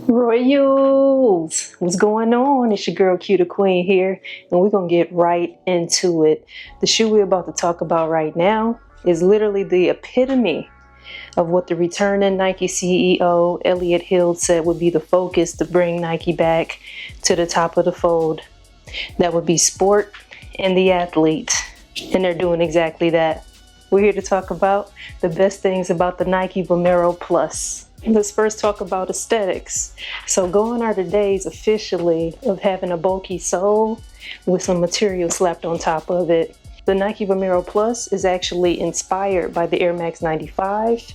Royals, what's going on? It's your girl Q the Queen here, and we're gonna get right into it. The shoe we're about to talk about right now is literally the epitome of what the returning Nike CEO Elliott Hill said would be the focus to bring Nike back to the top of the fold. That would be sport and the athlete, and they're doing exactly that. We're here to talk about the best things about the Nike Vomero Plus. Let's first talk about aesthetics. So gone are the days officially of having a bulky sole with some material slapped on top of it. The Nike Vomero Plus is actually inspired by the Air Max 95.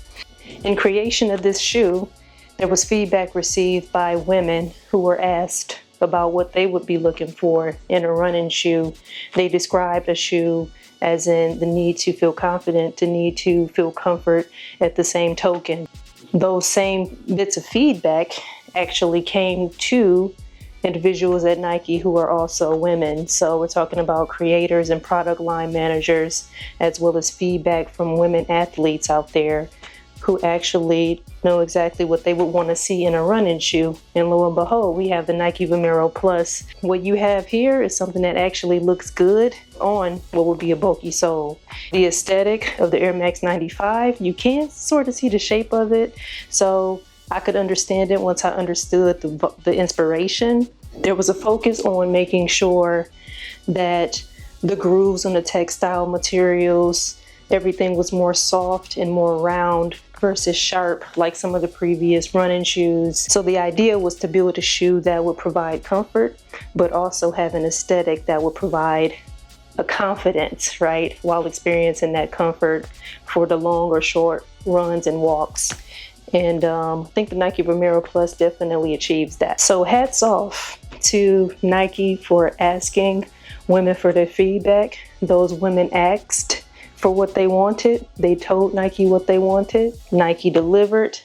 In creation of this shoe, there was feedback received by women who were asked about what they would be looking for in a running shoe. They described a shoe as in the need to feel confident, the need to feel comfort at the same token. Those same bits of feedback actually came to individuals at Nike who are also women. So we're talking about creators and product line managers, as well as feedback from women athletes out there who actually know exactly what they would want to see in a running shoe. And lo and behold, we have the Nike Vomero Plus. What you have here is something that actually looks good on what would be a bulky sole. The aesthetic of the Air Max 95, you can sort of see the shape of it. So I could understand it once I understood the inspiration. There was a focus on making sure that the grooves on the textile materials, everything was more soft and more round versus sharp like some of the previous running shoes. So the idea was to build a shoe that would provide comfort, but also have an aesthetic that would provide a confidence, right? While experiencing that comfort for the long or short runs and walks. And I think the Nike Vomero Plus definitely achieves that. So hats off to Nike for asking women for their feedback. Those women asked for what they wanted. They told Nike what they wanted. Nike delivered,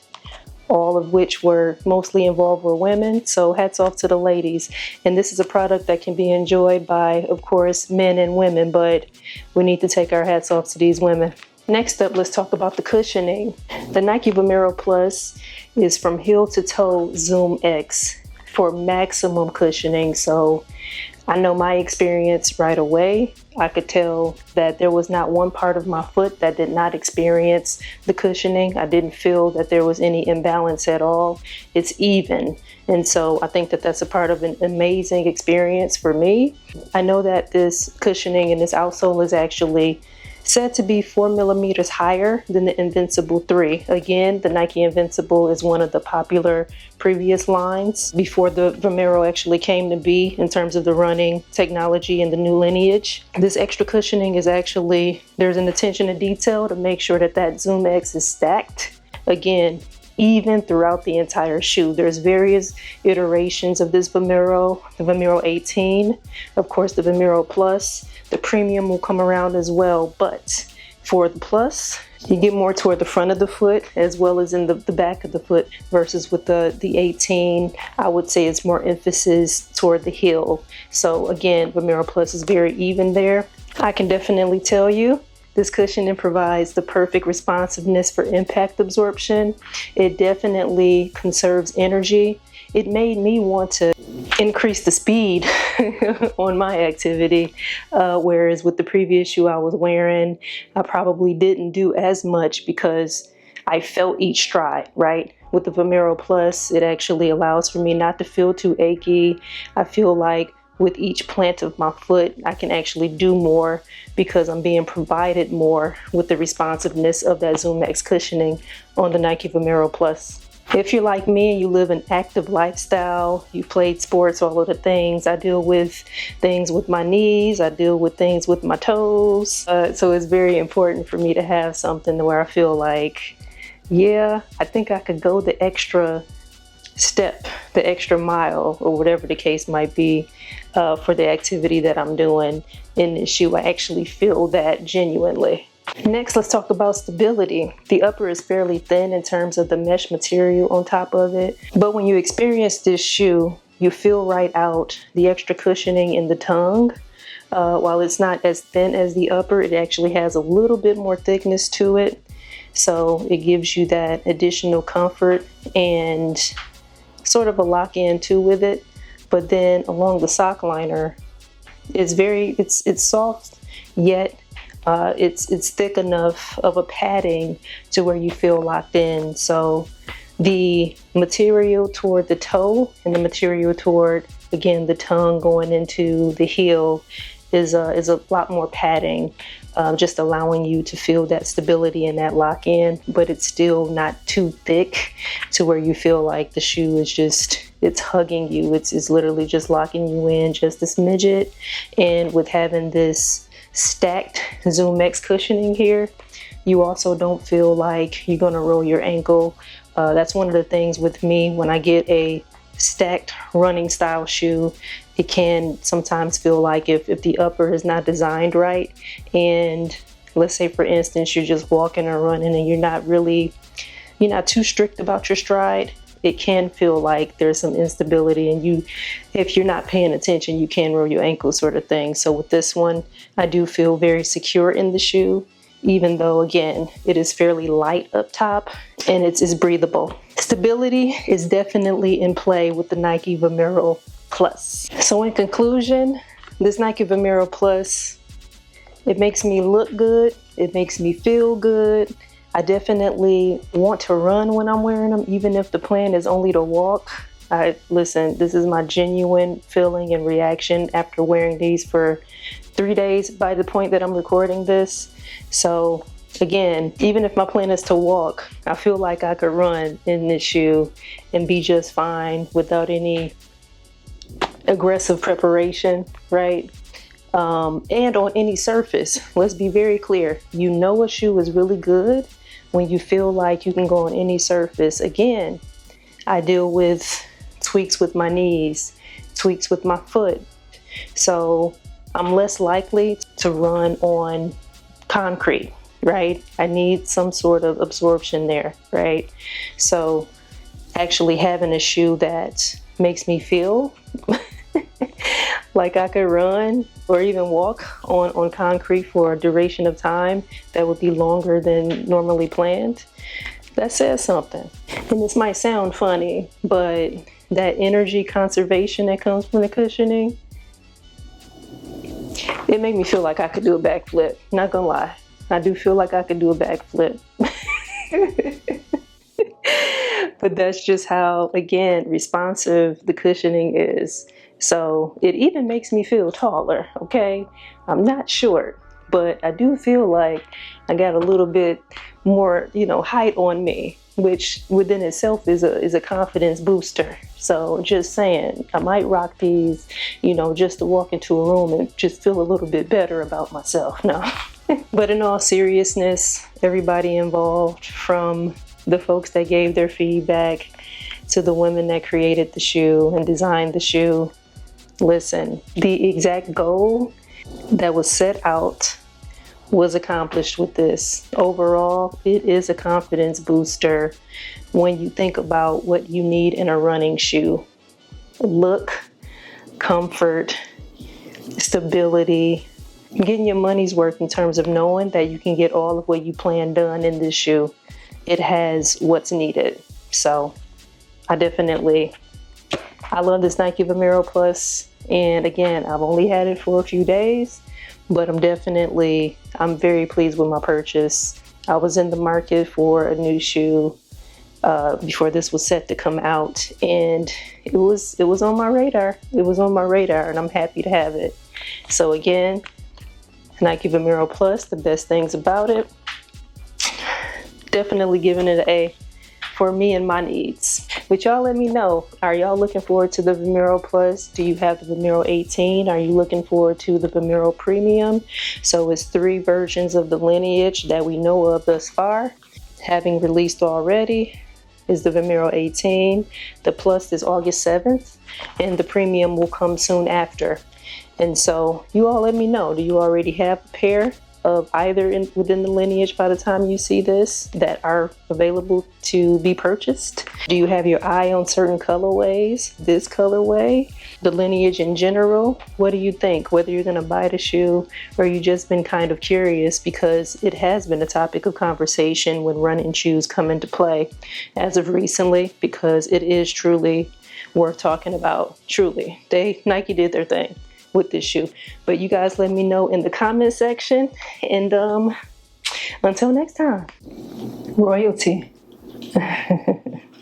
all of which were mostly involved were women. So hats off to the ladies. And this is a product that can be enjoyed by, of course, men and women, but we need to take our hats off to these women. Next up, let's talk about the cushioning. The Nike Vomero Plus is from heel to toe Zoom X for maximum cushioning. So I know my experience right away. I could tell that there was not one part of my foot that did not experience the cushioning. I didn't feel that there was any imbalance at all. It's even. And so I think that that's a part of an amazing experience for me. I know that this cushioning and this outsole is actually said to be 4 millimeters higher than the Invincible 3. Again, the Nike Invincible is one of the popular previous lines before the Vomero actually came to be in terms of the running technology and the new lineage. This extra cushioning is actually, there's an attention to detail to make sure that that Zoom X is stacked. Again, even throughout the entire shoe. There's various iterations of this Vomero, the Vomero 18, of course the Vomero Plus. The premium will come around as well, but for the Plus, you get more toward the front of the foot as well as in the back of the foot versus with the 18, I would say it's more emphasis toward the heel. So again, Vomero Plus is very even there. I can definitely tell you this cushioning provides the perfect responsiveness for impact absorption. It definitely conserves energy. It made me want to increase the speed on my activity, whereas with the previous shoe I was wearing, I probably didn't do as much because I felt each stride, right? With the Vomero Plus, it actually allows for me not to feel too achy. I feel like with each plant of my foot, I can actually do more because I'm being provided more with the responsiveness of that Zoom X cushioning on the Nike Vomero Plus. If you're like me and you live an active lifestyle, you played sports, all of the things, I deal with things with my knees, I deal with things with my toes. So it's very important for me to have something where I feel like, yeah, I think I could go the extra step, the extra mile, or whatever the case might be for the activity that I'm doing in this shoe. I actually feel that genuinely. Next, let's talk about stability. The upper is fairly thin in terms of the mesh material on top of it, but when you experience this shoe, you feel right out the extra cushioning in the tongue. While it's not as thin as the upper, it actually has a little bit more thickness to it. So it gives you that additional comfort and sort of a lock-in too with it, but then along the sock liner, it's soft, yet it's thick enough of a padding to where you feel locked in. So the material toward the toe and the material toward, again, the tongue going into the heel is a lot more padding, just allowing you to feel that stability and that lock in, but it's still not too thick to where you feel like the shoe is just, it's hugging you. It's literally just locking you in just a smidget. And with having this stacked Zoom X cushioning here, you also don't feel like you're gonna roll your ankle. That's one of the things with me when I get a stacked running style shoe. It can sometimes feel like if the upper is not designed right, and let's say for instance you're just walking or running and you're not too strict about your stride, it can feel like there's some instability, and if you're not paying attention, you can roll your ankle, sort of thing. So with this one, I do feel very secure in the shoe, even though again it is fairly light up top and it's breathable. Stability is definitely in play with the Nike Vomero Plus. So in conclusion, this Nike Vomero Plus, it makes me look good, it makes me feel good. I definitely want to run when I'm wearing them, even if the plan is only to walk. Listen, this is my genuine feeling and reaction after wearing these for 3 days by the point that I'm recording this. So again, even if my plan is to walk, I feel like I could run in this shoe and be just fine without any aggressive preparation, right? And on any surface. Let's be very clear. You know a shoe is really good when you feel like you can go on any surface. Again, I deal with tweaks with my knees, tweaks with my foot. So I'm less likely to run on concrete, right? I need some sort of absorption there, right? So actually having a shoe that makes me feel like I could run or even walk on concrete for a duration of time that would be longer than normally planned, that says something. And this might sound funny, but that energy conservation that comes from the cushioning, it made me feel like I could do a backflip. Not gonna lie, I do feel like I could do a backflip. But that's just how, again, responsive the cushioning is. So it even makes me feel taller, okay? I'm not short, but I do feel like I got a little bit more, height on me, which within itself is a confidence booster. So just saying, I might rock these, just to walk into a room and just feel a little bit better about myself. No. But in all seriousness, everybody involved, from the folks that gave their feedback to the women that created the shoe and designed the shoe, listen, the exact goal that was set out was accomplished with this. Overall, it is a confidence booster when you think about what you need in a running shoe. Look, comfort, stability, getting your money's worth in terms of knowing that you can get all of what you plan done in this shoe. It has what's needed. So I love this Nike Vomero Plus. And again, I've only had it for a few days, but I'm very pleased with my purchase. I was in the market for a new shoe before this was set to come out, and it was on my radar. It was on my radar, and I'm happy to have it. So again, Nike Vomero Plus, the best things about it, definitely giving it an A for me and my needs. But y'all let me know, are y'all looking forward to the Vomero Plus? Do you have the Vomero 18? Are you looking forward to the Vomero Premium? So it's 3 versions of the lineage that we know of thus far. Having released already is the Vomero 18. The Plus is August 7th, and the Premium will come soon after. And so you all let me know, do you already have a pair of either within the lineage by the time you see this that are available to be purchased? Do you have your eye on certain colorways, this colorway, the lineage in general? What do you think? Whether you're going to buy the shoe or you just been kind of curious, because it has been a topic of conversation when running shoes come into play as of recently, because it is truly worth talking about. Truly, Nike did their thing with this shoe. But you guys let me know in the comment section, and until next time, royalty.